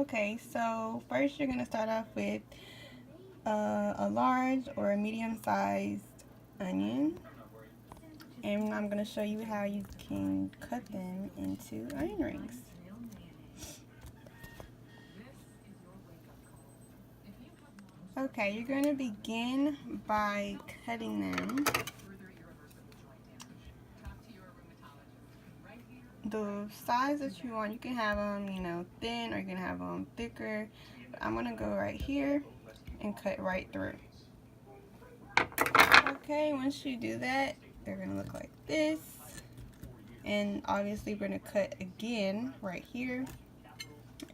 Okay, so first you're going to start off with a large or a medium-sized onion, and I'm going to show you how you can cut them into onion rings. Okay, you're going to begin by cutting them the size that you want. You can have them, thin, or you can have them thicker. But I'm going to go right here and cut right through. Okay, once you do that, they're going to look like this. And obviously we're going to cut again right here.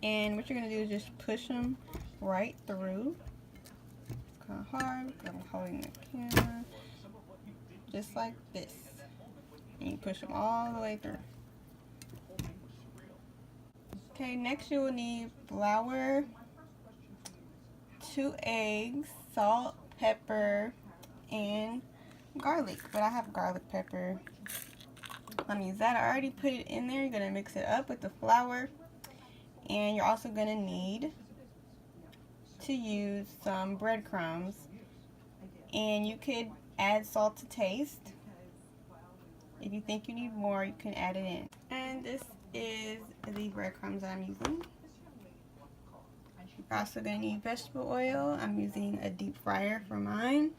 And what you're going to do is just push them right through. It's kind of hard because I'm holding the camera. Just like this. And you push them all the way through. Okay, next you will need flour, 2 eggs, salt, pepper, and garlic. But I have garlic pepper. I'm gonna use that. I already put it in there. You're gonna mix it up with the flour. And you're also gonna need to use some breadcrumbs. And you could add salt to taste. If you think you need more, you can add it in. And this is the breadcrumbs I'm using. You're also going to need vegetable oil. I'm using a deep fryer for mine.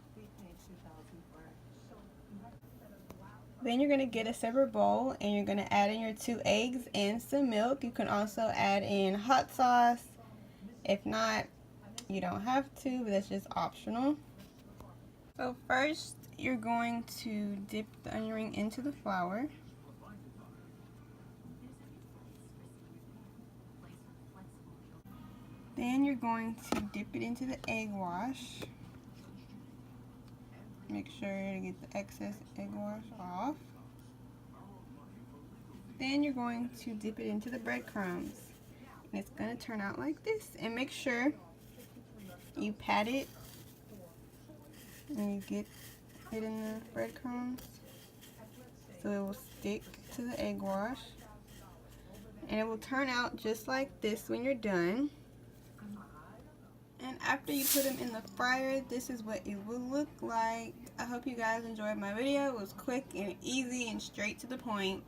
Then you're going to get a separate bowl and you're going to add in your 2 eggs and some milk. You can also add in hot sauce. If not, you don't have to, but that's just optional. So first, you're going to dip the onion ring into the flour. Then you're going to dip it into the egg wash. Make sure to get the excess egg wash off. Then you're going to dip it into the breadcrumbs. And it's going to turn out like this. And make sure you pat it and you get it in the breadcrumbs so it will stick to the egg wash. And it will turn out just like this when you're done. And after you put them in the fryer, this is what it will look like. I hope you guys enjoyed my video. It was quick and easy and straight to the point.